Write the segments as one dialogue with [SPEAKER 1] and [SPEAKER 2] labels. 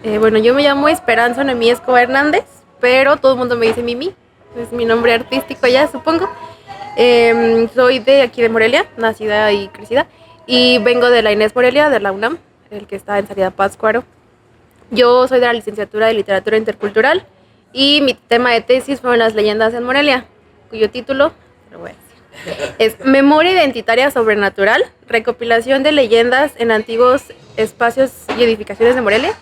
[SPEAKER 1] Bueno, yo me llamo Esperanza Noemí Escobar Hernández, pero todo el mundo me dice Mimi, es mi nombre artístico ya, supongo. Soy de aquí de Morelia, nacida y crecida, y vengo de la Inés Morelia, de la UNAM, el que está en Salida Pátzcuaro. Yo soy de la licenciatura de Literatura Intercultural y mi tema de tesis fueron las leyendas en Morelia, cuyo título, lo voy a decir, es Memoria Identitaria Sobrenatural, recopilación de leyendas en antiguos espacios y edificaciones de Morelia,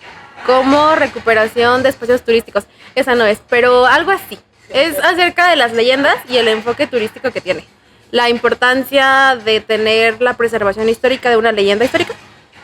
[SPEAKER 1] como recuperación de espacios turísticos. Esa no es, pero algo así. Es acerca de las leyendas y el enfoque turístico que tiene. La importancia de tener la preservación histórica de una leyenda histórica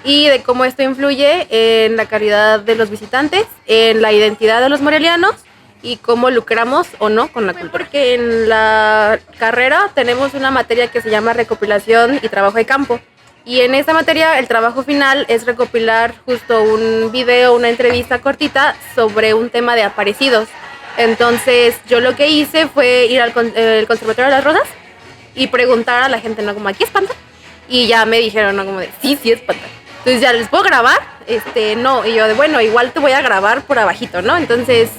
[SPEAKER 1] y de cómo esto influye en la calidad de los visitantes, en la identidad de los morelianos y cómo lucramos o no con la cultura. Porque en la carrera tenemos una materia que se llama recopilación y trabajo de campo. Y en esta materia el trabajo final es recopilar justo un video, una entrevista cortita sobre un tema de aparecidos. Entonces yo lo que hice fue ir al Conservatorio de las Rosas y preguntar a la gente, ¿no? Como, ¿aquí espanta? Y ya me dijeron, ¿no? Como de, sí, sí espanta. Entonces ya, ¿les puedo grabar? No. Y yo de, bueno, igual te voy a grabar por abajito, ¿no? Entonces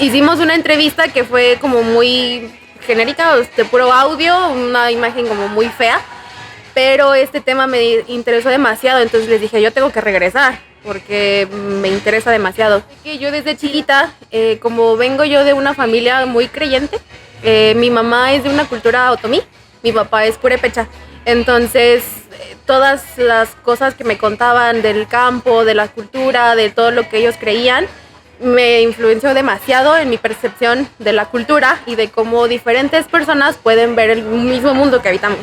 [SPEAKER 1] hicimos una entrevista que fue como muy genérica, de puro audio, una imagen como muy fea. Pero este tema me interesó demasiado, entonces les dije, yo tengo que regresar, porque me interesa demasiado. Que yo desde chiquita, como vengo yo de una familia muy creyente, mi mamá es de una cultura otomí, mi papá es purépecha. Entonces, todas las cosas que me contaban del campo, de la cultura, de todo lo que ellos creían, me influenció demasiado en mi percepción de la cultura y de cómo diferentes personas pueden ver el mismo mundo que habitamos.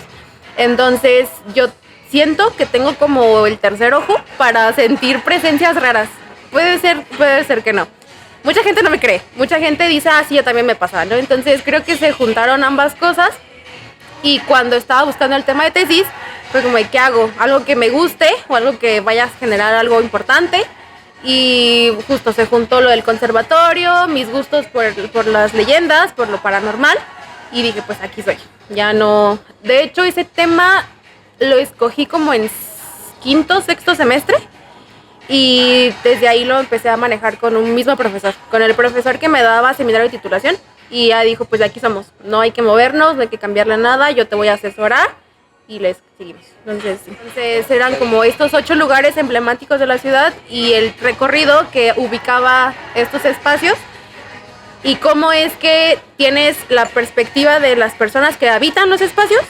[SPEAKER 1] Entonces yo siento que tengo como el tercer ojo para sentir presencias raras. Puede ser que no. Mucha gente no me cree. Mucha gente dice, ah, sí, yo también me pasa, ¿no? Entonces creo que se juntaron ambas cosas. Y cuando estaba buscando el tema de tesis, fue como, ¿qué hago? Algo que me guste o algo que vaya a generar algo importante. Y justo se juntó lo del conservatorio, mis gustos por las leyendas, por lo paranormal. Y dije, pues aquí soy. Ya no. De hecho, ese tema lo escogí como en quinto, sexto semestre. Y desde ahí lo empecé a manejar con un mismo profesor. Con el profesor que me daba seminario de titulación. Y ya dijo, pues aquí somos. No hay que movernos, no hay que cambiarle nada. Yo te voy a asesorar. Y les seguimos. Entonces eran como estos 8 lugares emblemáticos de la ciudad. Y el recorrido que ubicaba estos espacios. Y cómo es que tienes la perspectiva de las personas que habitan los espacios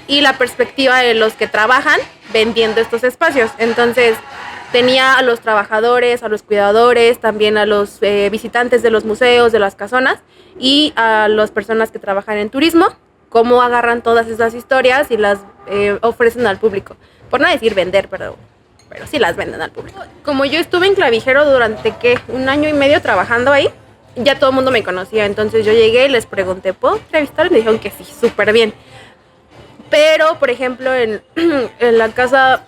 [SPEAKER 1] y la perspectiva de los que trabajan vendiendo estos espacios. Entonces tenía a los trabajadores, a los cuidadores, también a los visitantes de los museos, de las casonas y a las personas que trabajan en turismo, cómo agarran todas esas historias y las ofrecen al público. Por no decir vender, pero sí las venden al público. Como yo estuve en Clavijero durante, ¿qué? 1 año y medio trabajando ahí, ya todo el mundo me conocía, entonces yo llegué y les pregunté, ¿puedo entrevistar? Y me dijeron que sí, súper bien. Pero, por ejemplo, en la casa,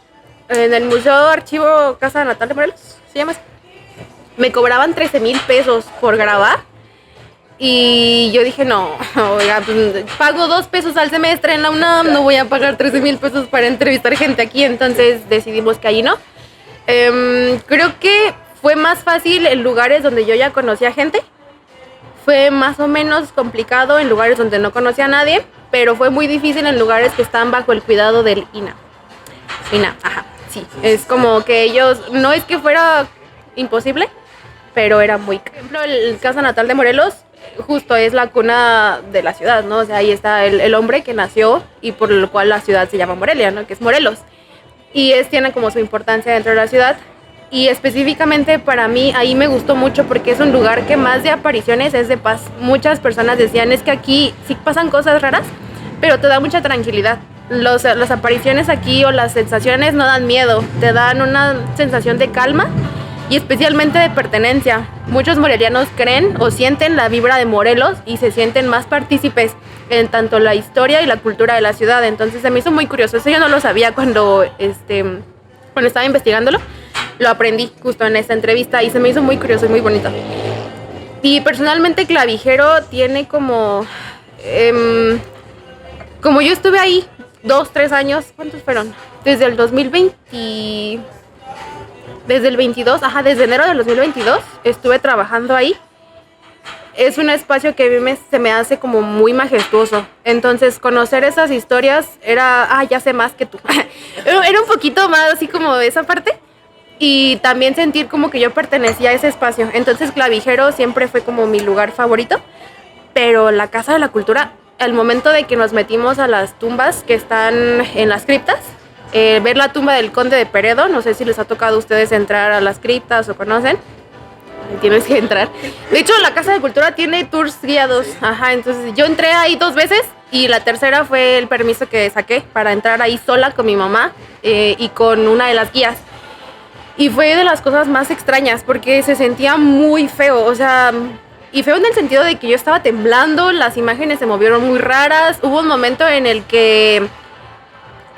[SPEAKER 1] en el Museo Archivo Casa Natal de Morelos, se llama así, me cobraban 13,000 pesos por grabar. Y yo dije, no, oiga, pues, pago 2 pesos al semestre en la UNAM, no voy a pagar 13,000 pesos para entrevistar gente aquí, entonces decidimos que allí no. Creo que fue más fácil en lugares donde yo ya conocía gente. Fue más o menos complicado en lugares donde no conocía a nadie, pero fue muy difícil en lugares que están bajo el cuidado del INA. INA, ajá, sí. Es como que ellos, no es que fuera imposible, pero era muy... Por ejemplo, el Casa Natal de Morelos, justo es la cuna de la ciudad, ¿no? O sea, ahí está el hombre que nació y por lo cual la ciudad se llama Morelia, ¿no? Que es Morelos. Y tiene como su importancia dentro de la ciudad. Y específicamente para mí ahí me gustó mucho porque es un lugar que más de apariciones es de paz. Muchas personas decían, es que aquí sí pasan cosas raras, pero te da mucha tranquilidad. Las apariciones aquí o las sensaciones no dan miedo, te dan una sensación de calma y especialmente de pertenencia. Muchos morelianos creen o sienten la vibra de Morelos y se sienten más partícipes en tanto la historia y la cultura de la ciudad. Entonces se me hizo muy curioso, eso yo no lo sabía cuando estaba investigándolo. Lo aprendí justo en esta entrevista y se me hizo muy curioso y muy bonito. Y personalmente Clavijero tiene como yo estuve ahí 2, 3 años, ¿cuántos fueron? Desde el 2020, desde el 22, desde enero del 2022 estuve trabajando ahí. Es un espacio que a mí se me hace como muy majestuoso. Entonces, conocer esas historias era, ya sé más que tú. Era un poquito más así como esa parte. Y también sentir como que yo pertenecía a ese espacio. Entonces, Clavijero siempre fue como mi lugar favorito. Pero la Casa de la Cultura, al momento de que nos metimos a las tumbas que están en las criptas, ver la tumba del Conde de Peredo, no sé si les ha tocado a ustedes entrar a las criptas o conocen. Tienes que entrar. De hecho, la Casa de Cultura tiene tours guiados. Entonces yo entré ahí 2 veces y la tercera fue el permiso que saqué para entrar ahí sola con mi mamá y con una de las guías. Y fue de las cosas más extrañas porque se sentía muy feo, y feo en el sentido de que yo estaba temblando, las imágenes se movieron muy raras. Hubo un momento en el que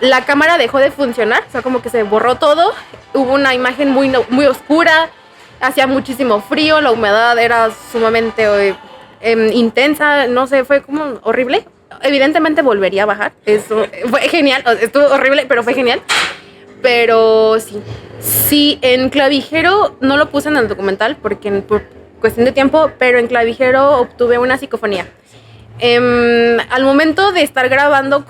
[SPEAKER 1] la cámara dejó de funcionar, como que se borró todo. Hubo una imagen muy, muy oscura. Hacía muchísimo frío, la humedad era sumamente intensa, no sé, fue como horrible. Evidentemente volvería a bajar, eso fue genial, estuvo horrible, pero fue genial. Pero sí, en Clavijero no lo puse en el documental porque por cuestión de tiempo, pero en Clavijero obtuve una psicofonía. Al momento de estar grabando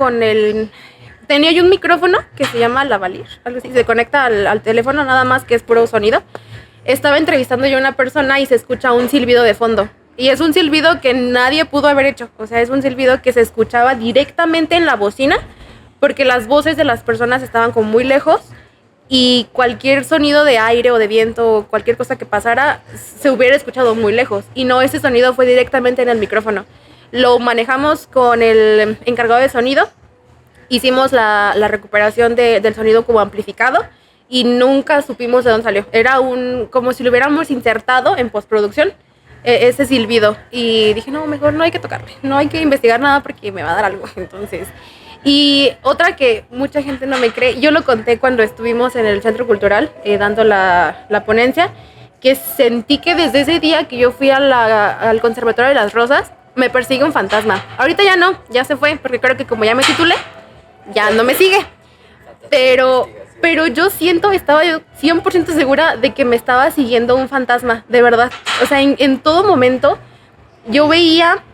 [SPEAKER 1] tenía yo un micrófono que se llama lavalier, algo así, se conecta al teléfono nada más, que es puro sonido. Estaba entrevistando yo a una persona y se escucha un silbido de fondo. Y es un silbido que nadie pudo haber hecho. Es un silbido que se escuchaba directamente en la bocina porque las voces de las personas estaban como muy lejos y cualquier sonido de aire o de viento o cualquier cosa que pasara se hubiera escuchado muy lejos. Y no, ese sonido fue directamente en el micrófono. Lo manejamos con el encargado de sonido. Hicimos la recuperación del sonido como amplificado. Y nunca supimos de dónde salió. Era como si lo hubiéramos insertado en postproducción, ese silbido. Y dije, no, mejor no hay que tocarle, no hay que investigar nada porque me va a dar algo. Entonces, y otra que mucha gente no me cree, yo lo conté cuando estuvimos en el Centro Cultural dando la ponencia, que sentí que desde ese día que yo fui al Conservatorio de las Rosas, me persigue un fantasma. Ahorita ya no, ya se fue, porque creo que como ya me titulé, ya no me sigue. Pero yo estaba yo 100% segura de que me estaba siguiendo un fantasma, de verdad. En todo momento yo veía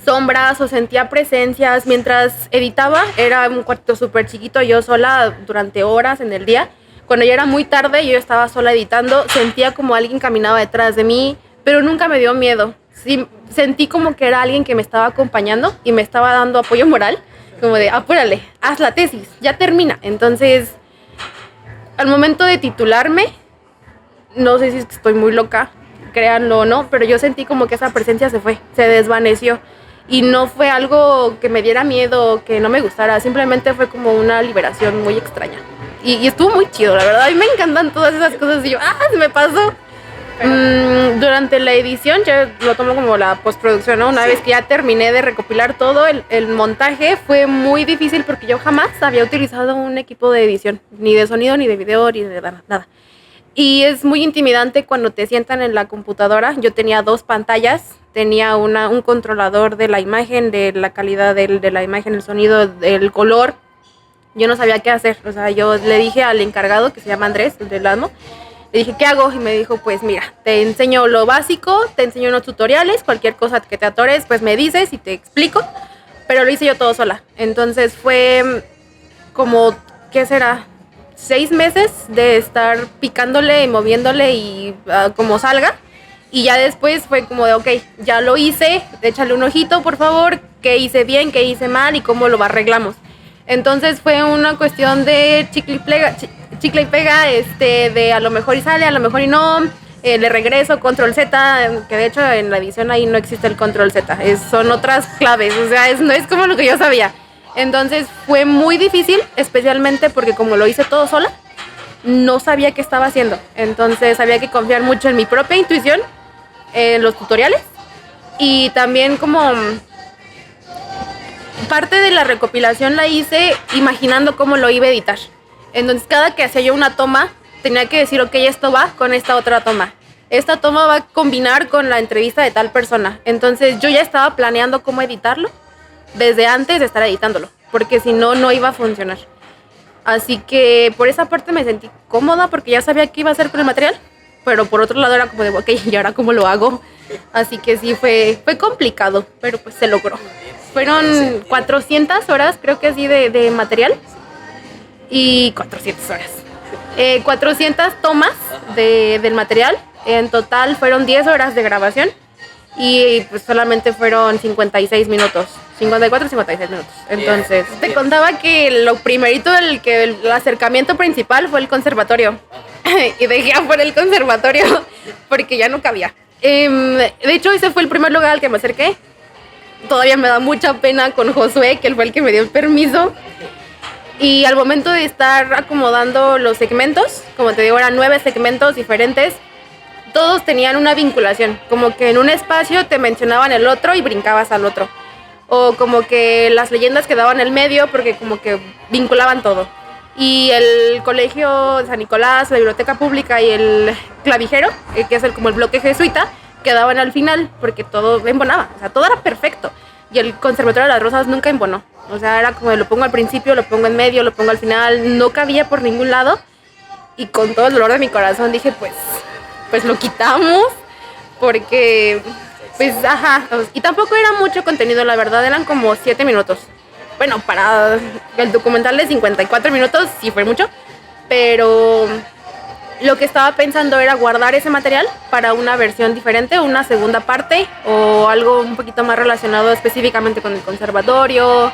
[SPEAKER 1] sombras o sentía presencias mientras editaba. Era un cuarto súper chiquito, yo sola durante horas en el día. Cuando ya era muy tarde, yo estaba sola editando, sentía como alguien caminaba detrás de mí, pero nunca me dio miedo. Sí, sentí como que era alguien que me estaba acompañando y me estaba dando apoyo moral, como de, apúrale, haz la tesis, ya termina. Entonces, al momento de titularme, no sé si es que estoy muy loca, créanlo o no, pero yo sentí como que esa presencia se desvaneció. Y no fue algo que me diera miedo, que no me gustara, simplemente fue como una liberación muy extraña. Y estuvo muy chido, la verdad. A mí me encantan todas esas cosas y yo, se me pasó. Durante la edición, yo lo tomo como la postproducción, ¿no? Una vez que ya terminé de recopilar todo, el montaje fue muy difícil porque yo jamás había utilizado un equipo de edición, ni de sonido, ni de video, ni de nada. Y es muy intimidante cuando te sientan en la computadora. Yo tenía 2 pantallas, tenía un controlador de la imagen, de la calidad de la imagen, el sonido, el color. Yo no sabía qué hacer, yo le dije al encargado, que se llama Andrés, el del Almo, le dije, ¿qué hago? Y me dijo, pues mira, te enseño lo básico, te enseño unos tutoriales, cualquier cosa que te atores, pues me dices y te explico. Pero lo hice yo todo sola. Entonces fue como, ¿qué será? 6 meses de estar picándole y moviéndole y como salga. Y ya después fue como de, ok, ya lo hice, échale un ojito, por favor, qué hice bien, qué hice mal y cómo lo arreglamos. Entonces fue una cuestión de chicle y pega, de a lo mejor y sale, a lo mejor y no, le regreso, control Z, que de hecho en la edición ahí no existe el control Z, son otras claves, no es como lo que yo sabía. Entonces fue muy difícil, especialmente porque como lo hice todo sola, no sabía qué estaba haciendo. Entonces había que confiar mucho en mi propia intuición, en los tutoriales, y también como parte de la recopilación la hice imaginando cómo lo iba a editar. Entonces cada que hacía yo una toma tenía que decir, ok, esto va con esta otra toma. Esta toma va a combinar con la entrevista de tal persona. Entonces yo ya estaba planeando cómo editarlo desde antes de estar editándolo, porque si no, no iba a funcionar. Así que por esa parte me sentí cómoda porque ya sabía qué iba a hacer con el material. Pero por otro lado era como de, ok, ¿y ahora cómo lo hago? Así que sí, fue complicado, pero pues se logró. Fueron 400 horas, creo que así, de material. Y 400 horas. 400 tomas del material. En total fueron 10 horas de grabación. Y pues solamente fueron 56 minutos. 54, 56 minutos. Entonces, te contaba que lo primerito, el acercamiento principal fue el conservatorio. Y dejé afuera el conservatorio porque ya no cabía. De hecho, ese fue el primer lugar al que me acerqué. Todavía me da mucha pena con Josué, que él fue el que me dio el permiso. Y al momento de estar acomodando los segmentos, como te digo, eran 9 segmentos diferentes, todos tenían una vinculación. Como que en un espacio te mencionaban el otro y brincabas al otro. O como que las leyendas quedaban en el medio porque como que vinculaban todo. Y el colegio de San Nicolás, la biblioteca pública y el clavijero, que es como el bloque jesuita, quedaban al final porque todo embonaba, o sea, todo era perfecto. Y el conservatorio de las Rosas nunca embonó, o sea, era como lo pongo al principio, lo pongo en medio, lo pongo al final, no cabía por ningún lado. Y con todo el dolor de mi corazón dije, pues lo quitamos porque, pues, ajá. Y tampoco era mucho contenido, la verdad, eran como 7 minutos. Bueno, para el documental de 54 minutos sí fue mucho, pero lo que estaba pensando era guardar ese material para una versión diferente, una segunda parte o algo un poquito más relacionado específicamente con el conservatorio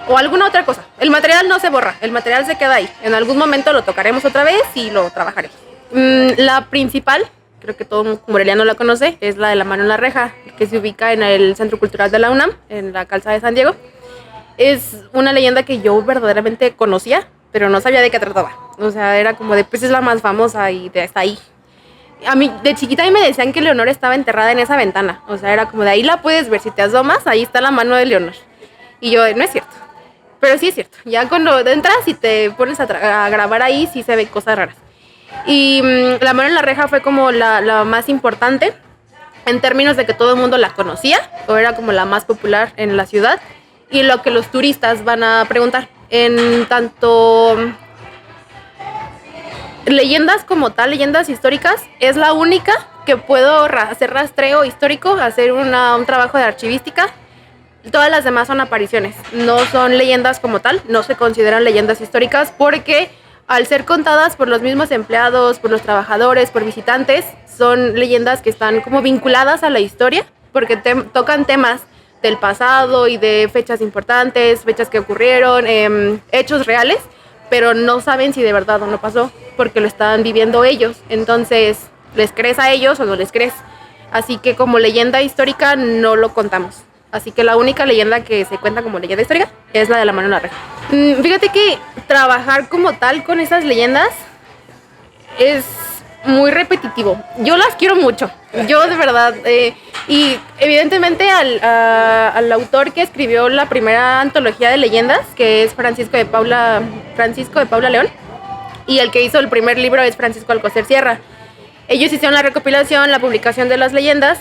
[SPEAKER 1] o alguna otra cosa. El material no se borra, el material se queda ahí. En algún momento lo tocaremos otra vez y lo trabajaré. La principal, creo que todo moreliano la conoce, es la de La mano en la reja, que se ubica en el Centro Cultural de la UNAM, en la calzada de San Diego. Es una leyenda que yo verdaderamente conocía, pero no sabía de qué trataba. O sea, era como de, pues es la más famosa y de hasta ahí. A mí, de chiquita, a mí me decían que Leonor estaba enterrada en esa ventana. O sea, era como de ahí la puedes ver. Si te asomas, ahí está la mano de Leonor. Y yo, no es cierto. Pero sí es cierto. Ya cuando entras y te pones a grabar ahí, sí se ven cosas raras. Y La mano en la reja fue como la más importante en términos de que todo el mundo la conocía, o era como la más popular en la ciudad. Y lo que los turistas van a preguntar. En tanto leyendas como tal, leyendas históricas, es la única que puedo hacer rastreo histórico, hacer un trabajo de archivística. Todas las demás son apariciones, no son leyendas como tal, no se consideran leyendas históricas porque al ser contadas por los mismos empleados, por los trabajadores, por visitantes, son leyendas que están como vinculadas a la historia porque tocan temas del pasado y de fechas importantes, fechas que ocurrieron, hechos reales, pero no saben si de verdad o no pasó, porque lo estaban viviendo ellos. Entonces, ¿les crees a ellos o no les crees? Así que como leyenda histórica no lo contamos. Así que la única leyenda que se cuenta como leyenda histórica es la de La mano en la reja. Fíjate que trabajar como tal con esas leyendas es muy repetitivo. Yo las quiero mucho, yo de verdad. Y evidentemente al autor que escribió la primera antología de leyendas, que es Francisco de Paula León, y el que hizo el primer libro es Francisco Alcocer Sierra. Ellos hicieron la recopilación, la publicación de las leyendas,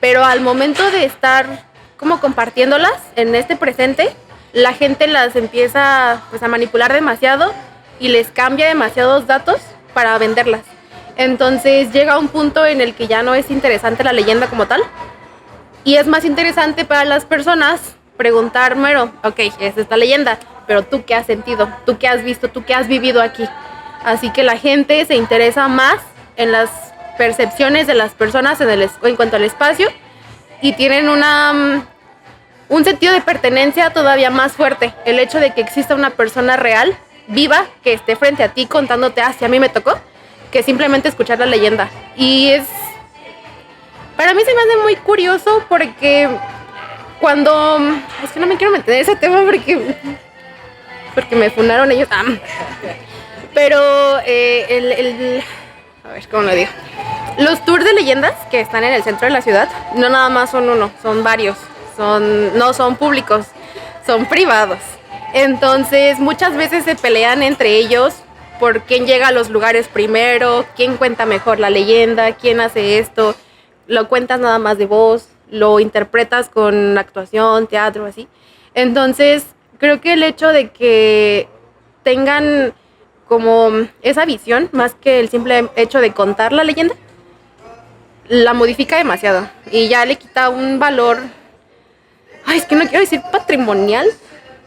[SPEAKER 1] pero al momento de estar como compartiéndolas en este presente, la gente las empieza pues a manipular demasiado y les cambia demasiados datos para venderlas. Entonces llega un punto en el que ya no es interesante la leyenda como tal y es más interesante para las personas preguntar, bueno, ok, es esta leyenda, pero tú qué has sentido, tú qué has visto, tú qué has vivido aquí. Así que la gente se interesa más en las percepciones de las personas en cuanto al espacio y tienen un sentido de pertenencia todavía más fuerte. El hecho de que exista una persona real, viva, que esté frente a ti contándote, si a mí me tocó, que simplemente escuchar la leyenda. Y para mí se me hace muy curioso porque es que no me quiero meter en ese tema porque me funaron ellos. Pero a ver, ¿cómo lo digo? Los tours de leyendas que están en el centro de la ciudad, no nada más son uno, son varios. No son públicos, son privados. Entonces muchas veces se pelean entre ellos por quién llega a los lugares primero, quién cuenta mejor la leyenda, quién hace esto. Lo cuentas nada más de voz, lo interpretas con actuación, teatro, así. Entonces creo que el hecho de que tengan como esa visión, más que el simple hecho de contar la leyenda, la modifica demasiado y ya le quita un valor, ay, es que no quiero decir patrimonial,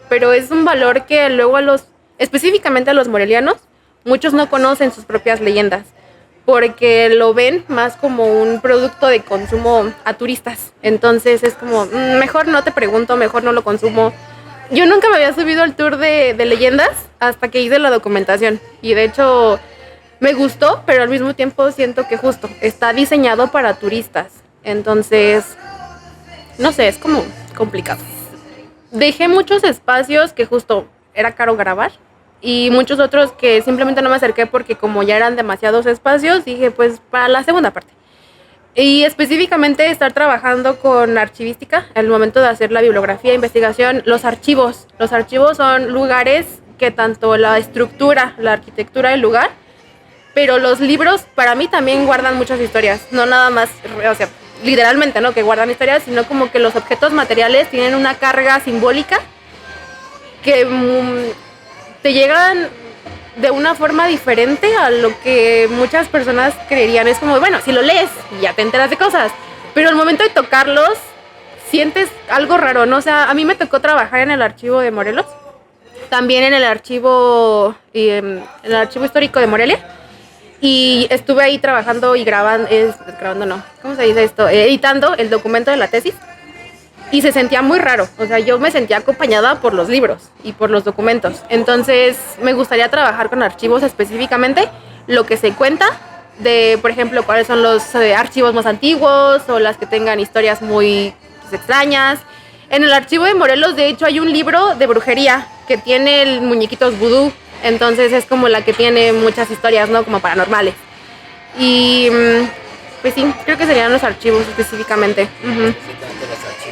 [SPEAKER 1] pero es un valor que luego específicamente a los morelianos, muchos no conocen sus propias leyendas, porque lo ven más como un producto de consumo a turistas. Entonces es como, mejor no te pregunto, mejor no lo consumo. Yo nunca me había subido al tour de leyendas hasta que hice la documentación. Y de hecho me gustó, pero al mismo tiempo siento que justo está diseñado para turistas. Entonces, no sé, es como complicado. Dejé muchos espacios que justo era caro grabar. Y muchos otros que simplemente no me acerqué porque como ya eran demasiados espacios, dije pues para la segunda parte. Y específicamente estar trabajando con archivística, al momento de hacer la bibliografía, investigación, los archivos. Los archivos son lugares que tanto la estructura, la arquitectura del lugar, pero los libros para mí también guardan muchas historias. No nada más, o sea, literalmente, ¿no? Que guardan historias, sino como que los objetos materiales tienen una carga simbólica que te llegan de una forma diferente a lo que muchas personas creerían. Es como, bueno, si lo lees ya te enteras de cosas, pero al momento de tocarlos sientes algo raro, ¿no? O sea, a mí me tocó trabajar en el archivo de Morelos, también en el archivo histórico de Morelia, y estuve ahí trabajando y grabando no, ¿cómo se dice esto? Editando el documento de la tesis. Y se sentía muy raro, o sea, yo me sentía acompañada por los libros y por los documentos. Entonces, me gustaría trabajar con archivos específicamente, lo que se cuenta de, por ejemplo, cuáles son los archivos más antiguos o las que tengan historias muy extrañas. En el archivo de Morelos, de hecho, hay un libro de brujería que tiene muñequitos vudú, entonces es como la que tiene muchas historias, ¿no? Como paranormales. Y pues sí, creo que serían los archivos específicamente.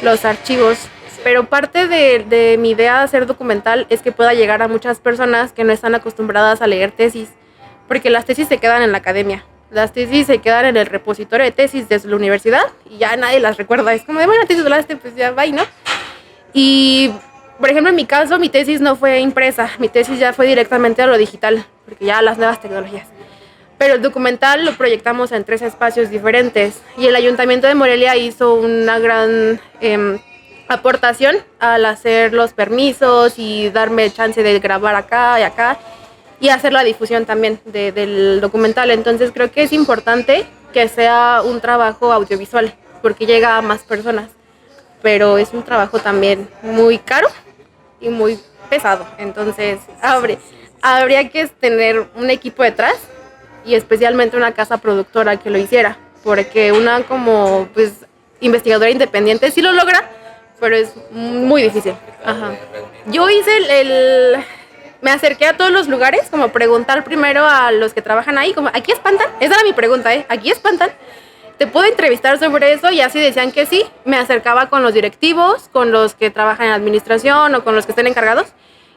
[SPEAKER 1] Los archivos. Pero parte de mi idea de hacer documental es que pueda llegar a muchas personas que no están acostumbradas a leer tesis, porque las tesis se quedan en la academia, las tesis se quedan en el repositorio de tesis de la universidad y ya nadie las recuerda. Es como de, bueno, tesis hablaste, pues ya va, ¿no? Y, por ejemplo, en mi caso, mi tesis no fue impresa, mi tesis ya fue directamente a lo digital, porque ya las nuevas tecnologías. Pero el documental lo proyectamos en 3 espacios diferentes y el Ayuntamiento de Morelia hizo una gran aportación al hacer los permisos y darme chance de grabar acá y acá y hacer la difusión también del documental. Entonces creo que es importante que sea un trabajo audiovisual porque llega a más personas, pero es un trabajo también muy caro y muy pesado. Entonces habría que tener un equipo detrás y especialmente una casa productora que lo hiciera, porque una como pues investigadora independiente sí lo logra, pero es muy difícil. Ajá. Yo hice me acerqué a todos los lugares, como preguntar primero a los que trabajan ahí, como, ¿aquí espantan? Esa era mi pregunta, ¿aquí espantan? ¿Te puedo entrevistar sobre eso? Y así decían que sí. Me acercaba con los directivos, con los que trabajan en administración o con los que estén encargados.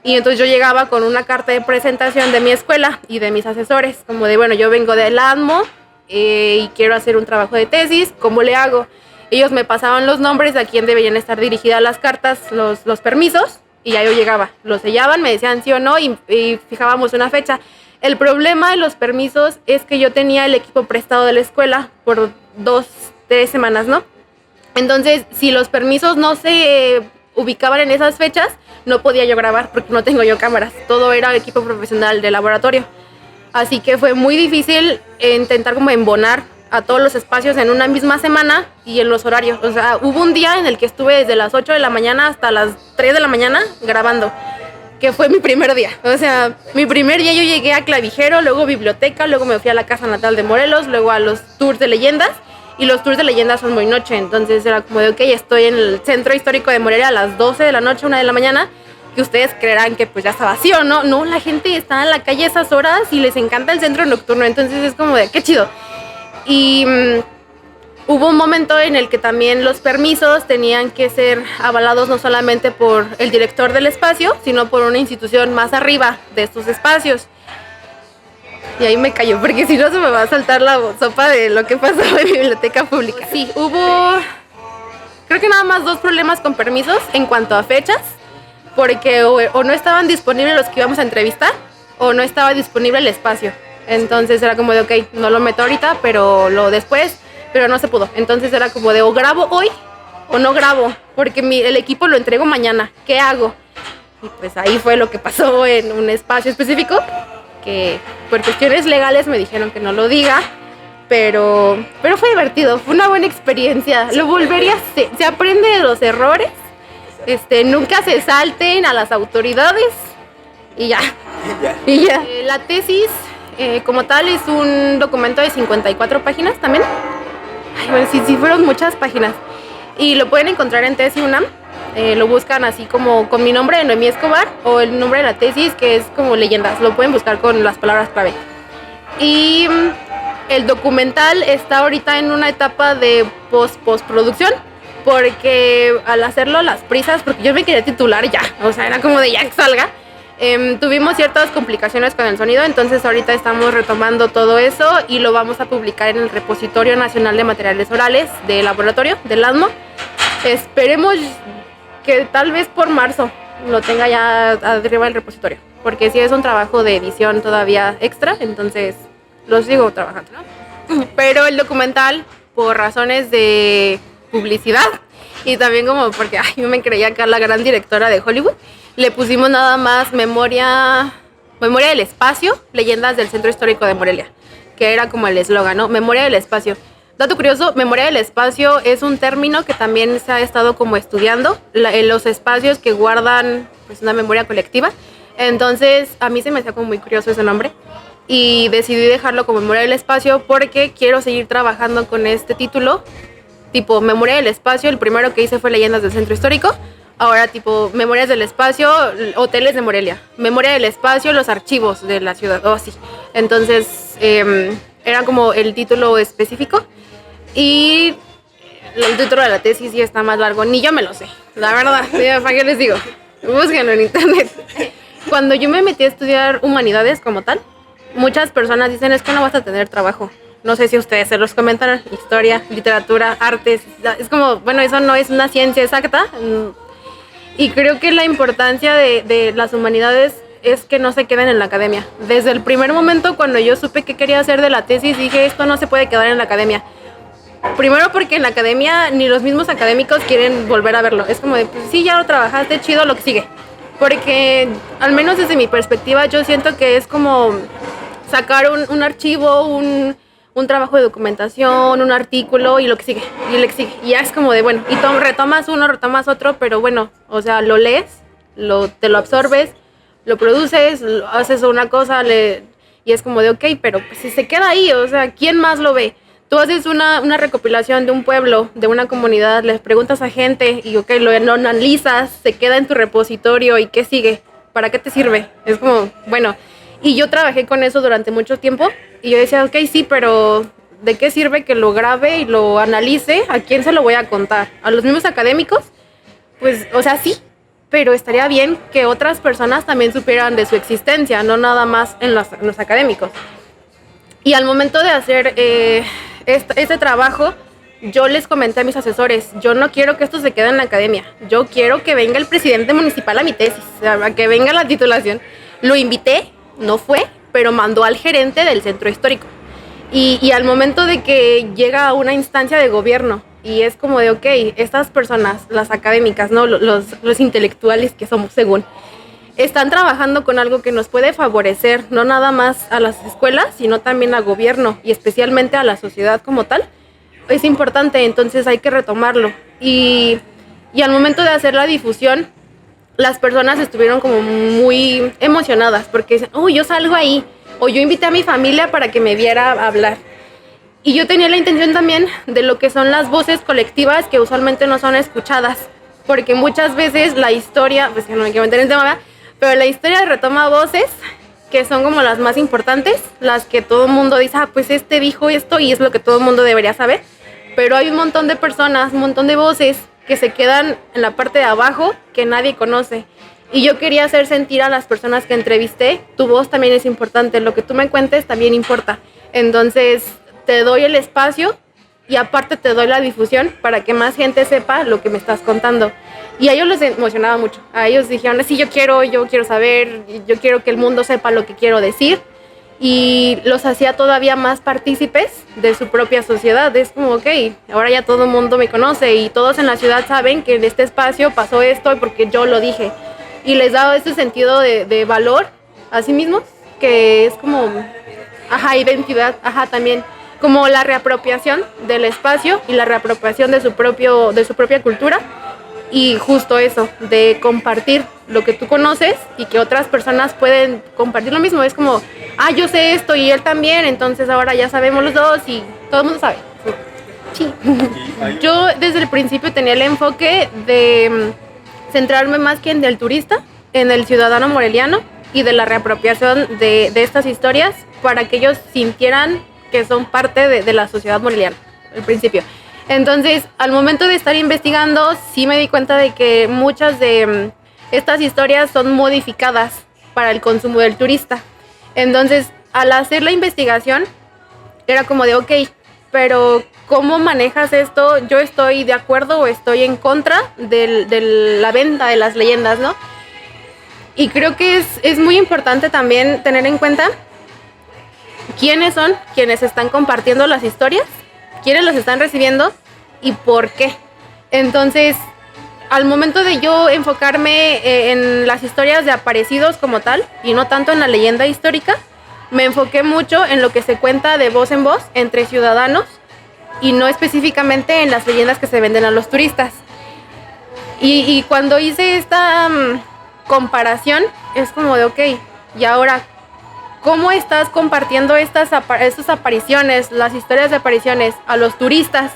[SPEAKER 1] Y entonces yo llegaba con una carta de presentación de mi escuela y de mis asesores, como de, bueno, yo vengo del ADMO y quiero hacer un trabajo de tesis, ¿cómo le hago? Ellos me pasaban los nombres de a quién deberían estar dirigidas las cartas, los permisos, y ya yo llegaba. Los sellaban, me decían sí o no y fijábamos una fecha. El problema de los permisos es que yo tenía el equipo prestado de la escuela por 2-3 semanas, ¿no? Entonces, si los permisos no se ubicaban en esas fechas, no podía yo grabar porque no tengo yo cámaras. Todo era equipo profesional de laboratorio. Así que fue muy difícil intentar como embonar a todos los espacios en una misma semana y en los horarios. O sea, hubo un día en el que estuve desde las 8 de la mañana hasta las 3 de la mañana grabando, que fue mi primer día. O sea, mi primer día yo llegué a Clavijero, luego biblioteca, luego me fui a la casa natal de Morelos, luego a los tours de leyendas. Y los tours de leyendas son muy noche, entonces era como de, ok, estoy en el centro histórico de Morelia a las 12 de la noche, 1 de la mañana, que ustedes creerán que pues ya está vacío, ¿no? No, la gente está en la calle a esas horas y les encanta el centro nocturno, entonces es como de, qué chido. Y hubo un momento en el que también los permisos tenían que ser avalados no solamente por el director del espacio, sino por una institución más arriba de estos espacios. Y ahí me cayó, porque si no se me va a saltar la sopa de lo que pasó en mi biblioteca pública. Sí, hubo, creo que nada más 2 problemas con permisos en cuanto a fechas. porque o no estaban disponibles los que íbamos a entrevistar o no estaba disponible el espacio. Entonces era como de, ok, no lo meto ahorita, pero lo después, pero no se pudo. Entonces era como de, o grabo hoy o no grabo, porque el equipo lo entrego mañana. ¿Qué hago? Y pues ahí fue lo que pasó en un espacio específico, que por cuestiones legales me dijeron que no lo diga, pero fue divertido, fue una buena experiencia. Lo volvería a hacer, se aprende de los errores, nunca se salten a las autoridades y ya. Y ya. La tesis como tal es un documento de 54 páginas también. Ay, bueno, sí fueron muchas páginas. Y lo pueden encontrar en Tesis UNAM. Lo buscan así como con mi nombre de Noemí Escobar o el nombre de la tesis, que es como leyendas. Lo pueden buscar con las palabras clave. Y el documental está ahorita en una etapa de postproducción, porque al hacerlo las prisas, porque yo me quería titular ya, o sea, era como de ya que salga. Tuvimos ciertas complicaciones con el sonido, entonces ahorita estamos retomando todo eso y lo vamos a publicar en el Repositorio Nacional de Materiales Orales del laboratorio, del ASMO. Esperemos que tal vez por marzo lo tenga ya arriba del repositorio, porque sí es un trabajo de edición todavía extra, entonces lo sigo trabajando, ¿no? Pero el documental, por razones de publicidad y también como porque yo me creía acá la gran directora de Hollywood, le pusimos nada más Memoria del Espacio, Leyendas del Centro Histórico de Morelia, que era como el eslogan, ¿no? Memoria del Espacio. Dato curioso, memoria del espacio es un término que también se ha estado como estudiando, en los espacios que guardan pues una memoria colectiva. Entonces a mí se me hacía como muy curioso ese nombre y decidí dejarlo como Memoria del Espacio porque quiero seguir trabajando con este título, tipo Memoria del Espacio. El primero que hice fue Leyendas del Centro Histórico. Ahora tipo Memorias del Espacio, Hoteles de Morelia. Memoria del Espacio, los archivos de la ciudad, o así. Entonces era como el título específico. Y el título de la tesis sí está más largo, ni yo me lo sé, la verdad. ¿Para qué les digo? Búsquenlo en internet. Cuando yo me metí a estudiar humanidades como tal, muchas personas dicen, es que no vas a tener trabajo. No sé si ustedes se los comentaron, historia, literatura, artes. Es como, bueno, eso no es una ciencia exacta. Y creo que la importancia de las humanidades es que no se queden en la academia. Desde el primer momento cuando yo supe que quería hacer de la tesis, dije, esto no se puede quedar en la academia. Primero porque en la academia ni los mismos académicos quieren volver a verlo. Es como de, pues sí, ya lo trabajaste, chido, lo que sigue. Porque, al menos desde mi perspectiva, yo siento que es como sacar un archivo, un trabajo de documentación, un artículo y lo que sigue, y lo que sigue. Y ya es como de, bueno, y retomas uno, retomas otro, pero bueno, o sea, lo lees, te lo absorbes, lo produces, haces una cosa, y es como de, ok, pero pues, si se queda ahí, o sea, ¿quién más lo ve? Tú haces una recopilación de un pueblo, de una comunidad, les preguntas a gente y ok, lo analizas, se queda en tu repositorio y ¿qué sigue? ¿Para qué te sirve? Es como, bueno, y yo trabajé con eso durante mucho tiempo y yo decía, ok, sí, pero ¿de qué sirve que lo grabe y lo analice? ¿A quién se lo voy a contar? ¿A los mismos académicos? Pues, o sea, sí, pero estaría bien que otras personas también supieran de su existencia, no nada más en los académicos. Y al momento de hacer este trabajo, yo les comenté a mis asesores, yo no quiero que esto se quede en la academia, yo quiero que venga el presidente municipal a mi tesis, o sea, que venga la titulación. Lo invité, no fue, pero mandó al gerente del centro histórico. Y al momento de que llega a una instancia de gobierno y es como de, ok, estas personas, las académicas, ¿no? los intelectuales que somos según, están trabajando con algo que nos puede favorecer, no nada más a las escuelas, sino también al gobierno y especialmente a la sociedad como tal. Es importante, entonces hay que retomarlo. Y al momento de hacer la difusión, las personas estuvieron como muy emocionadas porque dicen, yo salgo ahí, o yo invité a mi familia para que me viera hablar. Y yo tenía la intención también de lo que son las voces colectivas que usualmente no son escuchadas, porque muchas veces la historia, pues que no me quiero meter en tema, ¿verdad? Pero la historia retoma voces que son como las más importantes, las que todo el mundo dice, pues este dijo esto y es lo que todo el mundo debería saber. Pero hay un montón de personas, un montón de voces que se quedan en la parte de abajo que nadie conoce. Y yo quería hacer sentir a las personas que entrevisté, tu voz también es importante, lo que tú me cuentes también importa. Entonces te doy el espacio y aparte te doy la difusión para que más gente sepa lo que me estás contando. Y a ellos les emocionaba mucho. A ellos dijeron, sí, yo quiero saber, yo quiero que el mundo sepa lo que quiero decir. Y los hacía todavía más partícipes de su propia sociedad. Es como, ok, ahora ya todo el mundo me conoce y todos en la ciudad saben que en este espacio pasó esto porque yo lo dije. Y les daba ese sentido de valor a sí mismos, que es como, identidad, también, como la reapropiación del espacio y la reapropiación de su propia cultura. Y justo eso, de compartir lo que tú conoces y que otras personas pueden compartir lo mismo. Es como, yo sé esto y él también, entonces ahora ya sabemos los dos y todo el mundo sabe. Sí. Yo desde el principio tenía el enfoque de centrarme más que en el turista, en el ciudadano moreliano y de la reapropiación de estas historias para que ellos sintieran que son parte de la sociedad moreliana, al principio. Entonces, al momento de estar investigando, sí me di cuenta de que muchas de estas historias son modificadas para el consumo del turista. Entonces, al hacer la investigación, era como de, ok, pero ¿cómo manejas esto? ¿Yo estoy de acuerdo o estoy en contra de la venta de las leyendas, no? Y creo que es muy importante también tener en cuenta quiénes son quienes están compartiendo las historias, quiénes los están recibiendo y por qué. Entonces, al momento de yo enfocarme en las historias de aparecidos como tal y no tanto en la leyenda histórica, me enfoqué mucho en lo que se cuenta de voz en voz entre ciudadanos y no específicamente en las leyendas que se venden a los turistas. Y cuando hice esta comparación, es como de, ok, y ahora, ¿cómo estás compartiendo estas apariciones, las historias de apariciones a los turistas?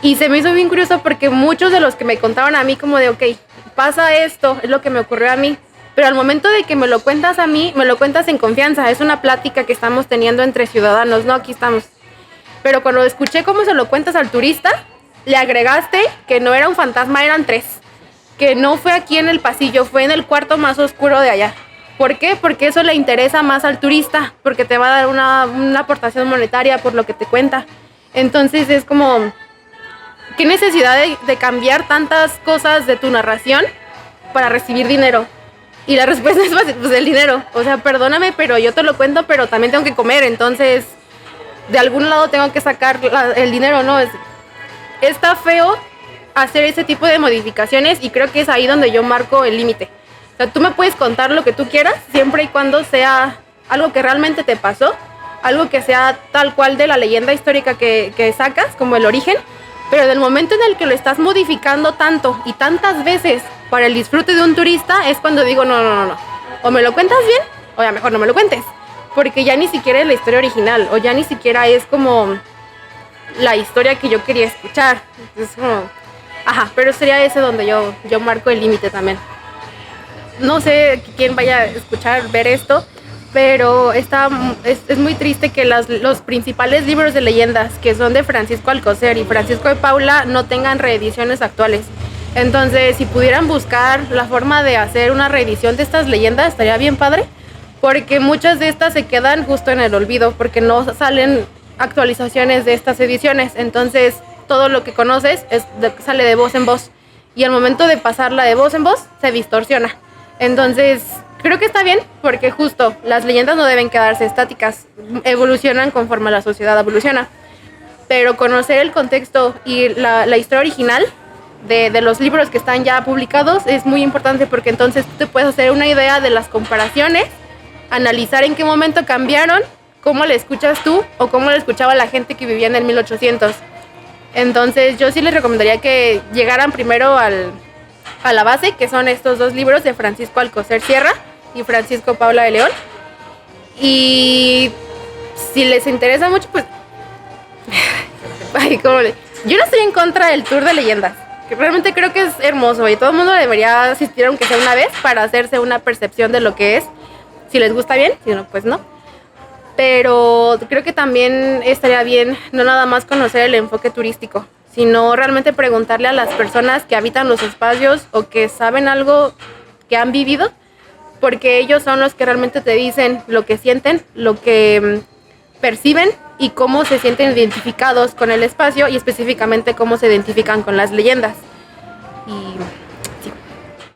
[SPEAKER 1] Y se me hizo bien curioso porque muchos de los que me contaban a mí como de, ok, pasa esto, es lo que me ocurrió a mí. Pero al momento de que me lo cuentas a mí, me lo cuentas en confianza. Es una plática que estamos teniendo entre ciudadanos, ¿no? Aquí estamos. Pero cuando escuché cómo se lo cuentas al turista, le agregaste que no era un fantasma, eran 3. Que no fue aquí en el pasillo, fue en el cuarto más oscuro de allá. ¿Por qué? Porque eso le interesa más al turista, porque te va a dar una aportación monetaria por lo que te cuenta. Entonces es como, ¿qué necesidad de cambiar tantas cosas de tu narración para recibir dinero? Y la respuesta es fácil, pues el dinero. O sea, perdóname, pero yo te lo cuento, pero también tengo que comer, entonces de algún lado tengo que sacar el dinero, ¿no? Está feo hacer ese tipo de modificaciones y creo que es ahí donde yo marco el límite. O sea, tú me puedes contar lo que tú quieras, siempre y cuando sea algo que realmente te pasó, algo que sea tal cual de la leyenda histórica que sacas, como el origen, pero del momento en el que lo estás modificando tanto y tantas veces para el disfrute de un turista, es cuando digo, no. O me lo cuentas bien, o ya mejor no me lo cuentes, porque ya ni siquiera es la historia original, o ya ni siquiera es como la historia que yo quería escuchar. Es como, pero sería ese donde yo marco el límite también. No sé quién vaya a escuchar, ver esto, pero es muy triste que los principales libros de leyendas, que son de Francisco Alcocer y Francisco de Paula, no tengan reediciones actuales. Entonces, si pudieran buscar la forma de hacer una reedición de estas leyendas, estaría bien padre, porque muchas de estas se quedan justo en el olvido, porque no salen actualizaciones de estas ediciones. Entonces, todo lo que conoces sale de voz en voz, y al momento de pasarla de voz en voz, se distorsiona. Entonces, creo que está bien, porque justo las leyendas no deben quedarse estáticas, evolucionan conforme la sociedad evoluciona. Pero conocer el contexto y la historia original de los libros que están ya publicados es muy importante, porque entonces tú te puedes hacer una idea de las comparaciones, analizar en qué momento cambiaron, cómo le escuchas tú o cómo le escuchaba la gente que vivía en el 1800. Entonces, yo sí les recomendaría que llegaran primero a la base, que son estos 2 libros de Francisco Alcocer Sierra y Francisco Paula de León. Y si les interesa mucho, pues yo no estoy en contra del tour de leyendas, que realmente creo que es hermoso y todo el mundo debería asistir, aunque sea una vez, para hacerse una percepción de lo que es. Si les gusta bien, si no, pues no. Pero creo que también estaría bien no nada más conocer el enfoque turístico, sino realmente preguntarle a las personas que habitan los espacios o que saben algo que han vivido, porque ellos son los que realmente te dicen lo que sienten, lo que perciben y cómo se sienten identificados con el espacio y específicamente cómo se identifican con las leyendas. Y